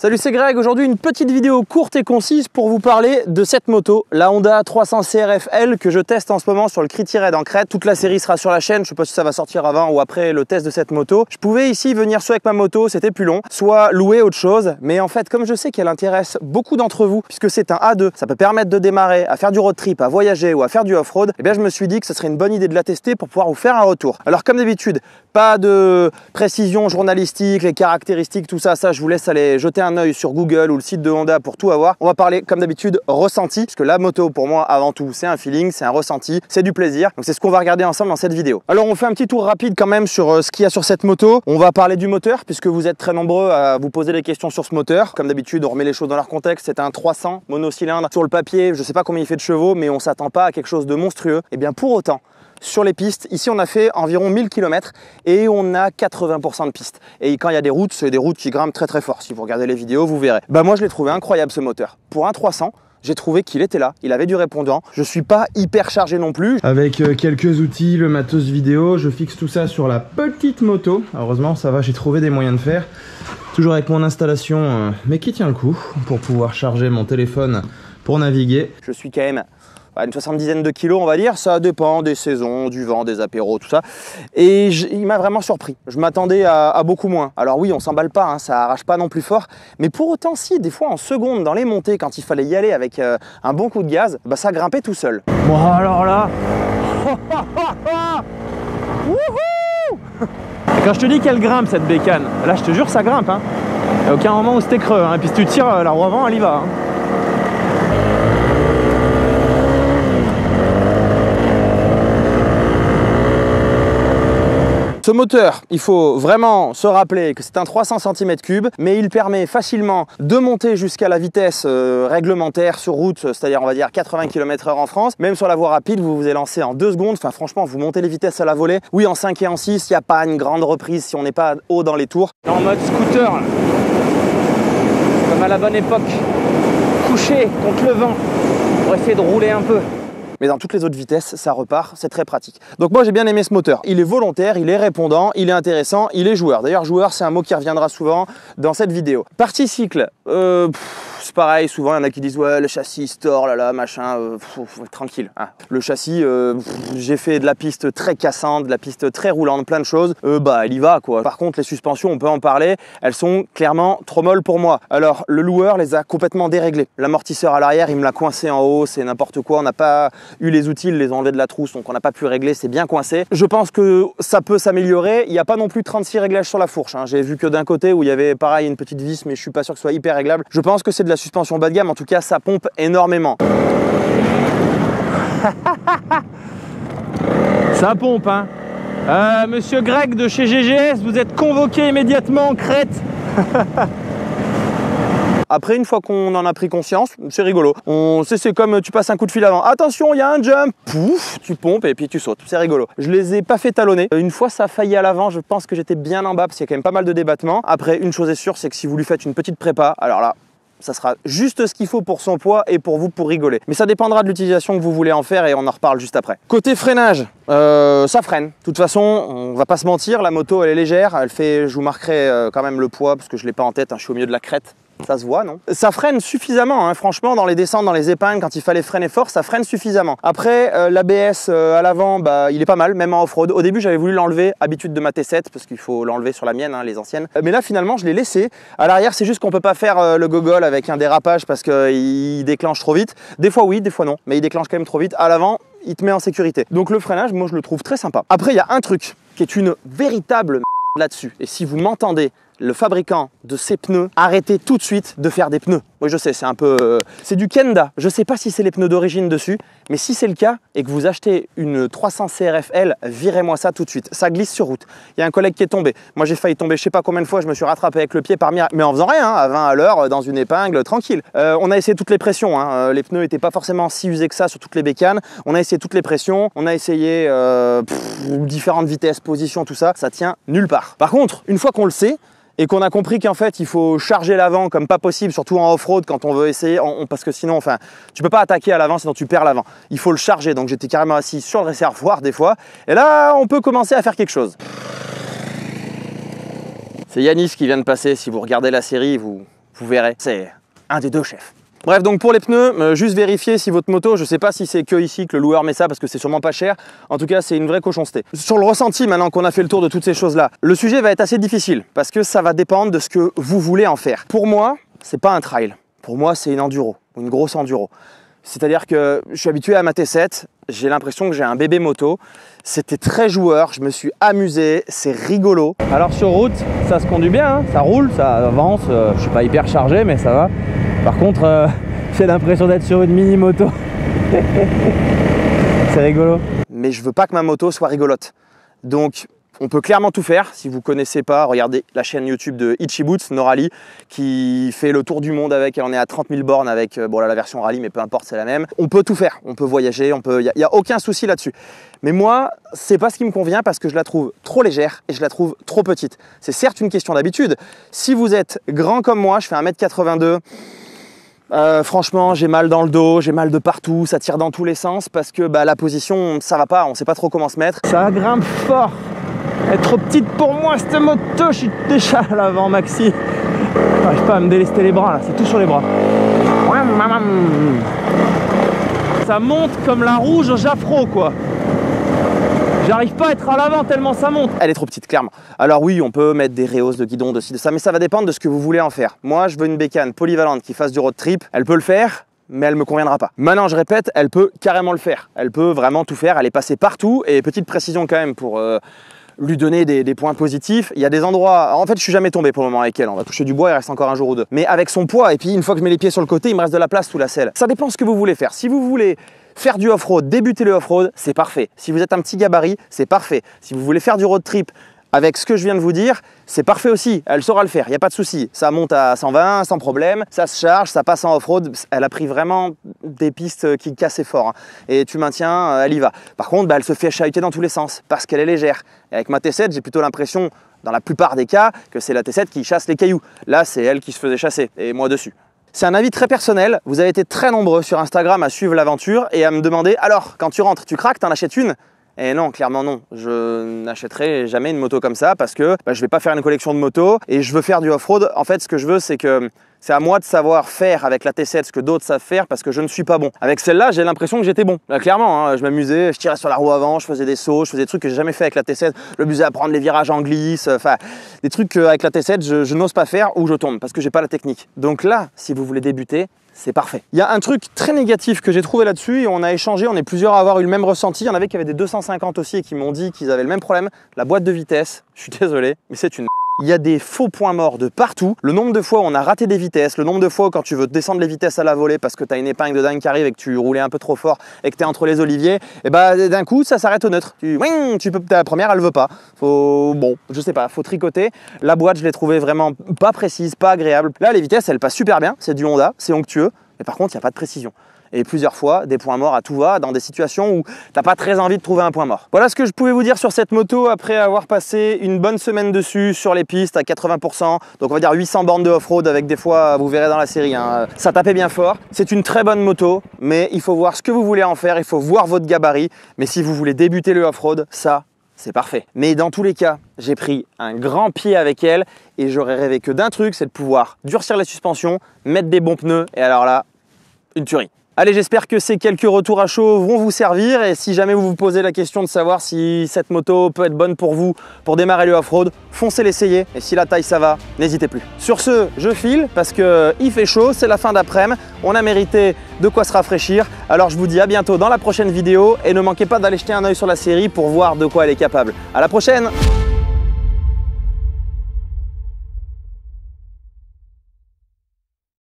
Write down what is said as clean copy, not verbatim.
Salut, c'est Greg. Aujourd'hui, une petite vidéo courte et concise pour vous parler de cette moto, la Honda 300 CRF-L que je teste en ce moment sur le Critty Raid en Crète. Toute la série sera sur la chaîne, je ne sais pas si ça va sortir avant ou après le test de cette moto. Je pouvais ici venir soit avec ma moto, c'était plus long, soit louer autre chose. Mais en fait, comme je sais qu'elle intéresse beaucoup d'entre vous, puisque c'est un A2, ça peut permettre de démarrer, à faire du road trip, à voyager ou à faire du off-road, eh bien je me suis dit que ce serait une bonne idée de la tester pour pouvoir vous faire un retour. Alors comme d'habitude, pas de précision journalistique, les caractéristiques, tout ça, je vous laisse aller jeter un œil sur Google ou le site de Honda pour tout avoir. On va parler comme d'habitude ressenti, parce que la moto pour moi avant tout c'est un feeling, c'est un ressenti, c'est du plaisir. Donc c'est ce qu'on va regarder ensemble dans cette vidéo. Alors on fait un petit tour rapide quand même sur ce qu'il y a sur cette moto. On va parler du moteur puisque vous êtes très nombreux à vous poser des questions sur ce moteur. Comme d'habitude on remet les choses dans leur contexte, c'est un 300 monocylindre. Sur le papier je sais pas combien il fait de chevaux mais on s'attend pas à quelque chose de monstrueux. Et bien pour autant, sur les pistes, ici on a fait environ 1000 km et on a 80% de pistes. Et quand il y a des routes, c'est des routes qui grimpent très très fort. Si vous regardez les vidéos, vous verrez. Bah moi je l'ai trouvé incroyable ce moteur. Pour un 300, j'ai trouvé qu'il était là, il avait du répondant. Je suis pas hyper chargé non plus. Avec quelques outils, le matos vidéo, je fixe tout ça sur la petite moto. Heureusement ça va, j'ai trouvé des moyens de faire. Toujours avec mon installation, mais qui tient le coup pour pouvoir charger mon téléphone pour naviguer. Je suis quand même une 70aine de kilos on va dire, ça dépend des saisons, du vent, des apéros, tout ça. Et il m'a vraiment surpris, je m'attendais à beaucoup moins. Alors oui, on s'emballe pas, hein, ça arrache pas non plus fort, mais pour autant si, des fois en seconde dans les montées, quand il fallait y aller avec un bon coup de gaz, bah, ça grimpait tout seul. Bon alors là, et quand je te dis qu'elle grimpe cette bécane, là je te jure ça grimpe, hein. Il n'y a aucun moment où c'était creux, hein. Et puis si tu tires la roue avant, elle y va, hein. Ce moteur, il faut vraiment se rappeler que c'est un 300 cm3, mais il permet facilement de monter jusqu'à la vitesse réglementaire sur route, c'est-à-dire on va dire 80 km/h en France. Même sur la voie rapide, vous vous élancez en 2 secondes. Enfin franchement, vous montez les vitesses à la volée. Oui, en 5 et en 6, il n'y a pas une grande reprise si on n'est pas haut dans les tours. En mode scooter, là. Comme à la bonne époque, couché contre le vent pour essayer de rouler un peu. Mais dans toutes les autres vitesses, ça repart, c'est très pratique. Donc moi j'ai bien aimé ce moteur. Il est volontaire, il est répondant, il est intéressant, il est joueur. D'ailleurs joueur c'est un mot qui reviendra souvent dans cette vidéo. Partie cycle, c'est pareil, souvent il y en a qui disent ouais le châssis se tord, là machin, tranquille. Hein. Le châssis, j'ai fait de la piste très cassante, de la piste très roulante, plein de choses, bah il y va quoi. Par contre les suspensions, on peut en parler, elles sont clairement trop molles pour moi. Alors le loueur les a complètement déréglées. L'amortisseur à l'arrière, il me l'a coincé en haut, c'est n'importe quoi, on n'a pas eu les outils, les enlever de la trousse, donc on n'a pas pu régler, c'est bien coincé. Je pense que ça peut s'améliorer, il n'y a pas non plus 36 réglages sur la fourche, hein. J'ai vu que d'un côté où il y avait pareil une petite vis, mais je suis pas sûr que ce soit hyper réglable. Je pense que c'est de la suspension bas de gamme, en tout cas ça pompe énormément. Ça pompe hein. Monsieur Greg de chez GGS, vous êtes convoqué immédiatement en Crète. Après, une fois qu'on en a pris conscience, c'est rigolo. C'est comme tu passes un coup de fil avant. Attention, il y a un jump. Pouf, tu pompes et puis tu sautes. C'est rigolo. Je les ai pas fait talonner. Une fois, ça a failli à l'avant. Je pense que j'étais bien en bas parce qu'il y a quand même pas mal de débattements. Après, une chose est sûre, c'est que si vous lui faites une petite prépa, alors là, ça sera juste ce qu'il faut pour son poids et pour vous pour rigoler. Mais ça dépendra de l'utilisation que vous voulez en faire et on en reparle juste après. Côté freinage, ça freine. De toute façon, on va pas se mentir, la moto elle est légère. Elle fait, je vous marquerai quand même le poids parce que je l'ai pas en tête, hein, je suis au milieu de la crête. Ça se voit, non? Ça freine suffisamment, hein, franchement, dans les descentes, dans les épingles, quand il fallait freiner fort, ça freine suffisamment. Après, l'ABS à l'avant, bah, il est pas mal, même en off-road. Au début, j'avais voulu l'enlever, habitude de ma T7, parce qu'il faut l'enlever sur la mienne, hein, les anciennes. Mais là, finalement, je l'ai laissé. À l'arrière, c'est juste qu'on peut pas faire le gogol avec un dérapage parce qu'il déclenche trop vite. Des fois, oui, des fois, non, mais il déclenche quand même trop vite. À l'avant, il te met en sécurité. Donc le freinage, moi, je le trouve très sympa. Après, il y a un truc qui est une véritable merde là-dessus. Et si vous m'entendez, le fabricant de ces pneus, arrêtez tout de suite de faire des pneus. Oui, je sais, c'est un peu... c'est du Kenda. Je ne sais pas si c'est les pneus d'origine dessus, mais si c'est le cas et que vous achetez une 300 CRF-L, virez-moi ça tout de suite. Ça glisse sur route. Il y a un collègue qui est tombé. Moi, j'ai failli tomber je ne sais pas combien de fois. Je me suis rattrapé avec le pied par miracle, mais en faisant rien, hein, à 20 à l'heure, dans une épingle, tranquille. On a essayé toutes les pressions. Hein. Les pneus n'étaient pas forcément si usés que ça sur toutes les bécanes. On a essayé toutes les pressions. On a essayé différentes vitesses, positions, tout ça. Ça tient nulle part. Par contre, une fois qu'on le sait, et qu'on a compris qu'en fait il faut charger l'avant comme pas possible, surtout en off-road quand on veut essayer, parce que sinon enfin tu peux pas attaquer à l'avant sinon tu perds l'avant. Il faut le charger, donc j'étais carrément assis sur le réservoir des fois, et là on peut commencer à faire quelque chose. C'est Yanis qui vient de passer, si vous regardez la série, vous vous verrez, c'est un des deux chefs. Bref, donc pour les pneus, juste vérifier si votre moto, je sais pas si c'est que ici que le loueur met ça parce que c'est sûrement pas cher. En tout cas, c'est une vraie cochonceté. Sur le ressenti, maintenant qu'on a fait le tour de toutes ces choses-là, le sujet va être assez difficile parce que ça va dépendre de ce que vous voulez en faire. Pour moi, c'est pas un trail. Pour moi, c'est une enduro, une grosse enduro. C'est-à-dire que je suis habitué à ma T7, j'ai l'impression que j'ai un bébé moto. C'était très joueur, je me suis amusé, c'est rigolo. Alors sur route, ça se conduit bien, hein, ça roule, ça avance. Je suis pas hyper chargé, mais ça va. Par contre, j'ai l'impression d'être sur une mini-moto. C'est rigolo. Mais je veux pas que ma moto soit rigolote. Donc, on peut clairement tout faire. Si vous ne connaissez pas, regardez la chaîne YouTube de Itchy Boots, No Rally, qui fait le tour du monde avec. Elle en est à 30 000 bornes avec bon, là, la version rallye, mais peu importe, c'est la même. On peut tout faire. On peut voyager. Il n'y a aucun souci là-dessus. Mais moi, c'est pas ce qui me convient parce que je la trouve trop légère et je la trouve trop petite. C'est certes une question d'habitude. Si vous êtes grand comme moi, je fais 1m82. Franchement, j'ai mal dans le dos, j'ai mal de partout, ça tire dans tous les sens parce que la position, ça va pas, on sait pas trop comment se mettre. Ça grimpe fort. Elle est trop petite pour moi cette moto, je suis déjà à l'avant maxi. J'arrive pas à me délester les bras là, c'est tout sur les bras. Ça monte comme la rouge Jafro quoi. J'arrive pas à être à l'avant tellement ça monte. Elle est trop petite, clairement. Alors oui, on peut mettre des rehausses de guidon, de ci, de ça, mais ça va dépendre de ce que vous voulez en faire. Moi, je veux une bécane polyvalente qui fasse du road trip. Elle peut le faire, mais elle me conviendra pas. Maintenant, je répète, elle peut carrément le faire. Elle peut vraiment tout faire, elle est passée partout. Et petite précision quand même pour lui donner des points positifs. Il y a des endroits... En fait, je suis jamais tombé pour le moment avec elle. On va toucher du bois, il reste encore un jour ou deux. Mais avec son poids, et puis une fois que je mets les pieds sur le côté, il me reste de la place sous la selle. Ça dépend ce que vous voulez faire. Si vous voulez faire du off-road, débuter le off-road, c'est parfait. Si vous êtes un petit gabarit, c'est parfait. Si vous voulez faire du road trip avec ce que je viens de vous dire, c'est parfait aussi. Elle saura le faire, il n'y a pas de souci. Ça monte à 120 sans problème, ça se charge, ça passe en off-road. Elle a pris vraiment des pistes qui cassaient fort. Hein. Et tu maintiens, elle y va. Par contre, elle se fait chahuter dans tous les sens parce qu'elle est légère. Et avec ma T7, j'ai plutôt l'impression, dans la plupart des cas, que c'est la T7 qui chasse les cailloux. Là, c'est elle qui se faisait chasser et moi dessus. C'est un avis très personnel, vous avez été très nombreux sur Instagram à suivre l'aventure et à me demander « Alors, quand tu rentres, tu craques, t'en achètes une ?» Et non, clairement non, je n'achèterai jamais une moto comme ça parce que je vais pas faire une collection de motos et je veux faire du off-road. En fait, ce que je veux, c'est que c'est à moi de savoir faire avec la T7 ce que d'autres savent faire parce que je ne suis pas bon. Avec celle-là, j'ai l'impression que j'étais bon. Là, clairement, hein, je m'amusais, je tirais sur la roue avant, je faisais des sauts, je faisais des trucs que j'ai jamais fait avec la T7. Je m'amusais à prendre les virages en glisse, enfin des trucs avec la T7, je n'ose pas faire ou je tombe parce que j'ai pas la technique. Donc là, si vous voulez débuter, c'est parfait. Il y a un truc très négatif que j'ai trouvé là-dessus et on a échangé, on est plusieurs à avoir eu le même ressenti. Il y en avait qui avaient des 250 aussi et qui m'ont dit qu'ils avaient le même problème. La boîte de vitesse, je suis désolé, mais c'est une merde. Il y a des faux points morts de partout. Le nombre de fois où on a raté des vitesses, le nombre de fois où quand tu veux descendre les vitesses à la volée parce que tu as une épingle de dingue qui arrive et que tu roulais un peu trop fort et que tu es entre les oliviers, et d'un coup ça s'arrête au neutre. La première elle veut pas. Bon, je sais pas, faut tricoter. La boîte, je l'ai trouvée vraiment pas précise, pas agréable. Là les vitesses elles passent super bien, c'est du Honda, c'est onctueux, mais par contre il n'y a pas de précision. Et plusieurs fois, des points morts à tout va, dans des situations où t'as pas très envie de trouver un point mort. Voilà ce que je pouvais vous dire sur cette moto après avoir passé une bonne semaine dessus sur les pistes à 80%. Donc on va dire 800 bornes de off-road avec des fois, vous verrez dans la série, hein, ça tapait bien fort. C'est une très bonne moto, mais il faut voir ce que vous voulez en faire, il faut voir votre gabarit. Mais si vous voulez débuter le off-road, ça, c'est parfait. Mais dans tous les cas, j'ai pris un grand pied avec elle et j'aurais rêvé que d'un truc, c'est de pouvoir durcir les suspensions, mettre des bons pneus et alors là, une tuerie. Allez, j'espère que ces quelques retours à chaud vont vous servir et si jamais vous vous posez la question de savoir si cette moto peut être bonne pour vous pour démarrer le off-road, foncez l'essayer et si la taille ça va, n'hésitez plus. Sur ce, je file parce qu'il fait chaud, c'est la fin d'après-midi, on a mérité de quoi se rafraîchir. Alors je vous dis à bientôt dans la prochaine vidéo et ne manquez pas d'aller jeter un œil sur la série pour voir de quoi elle est capable. À la prochaine!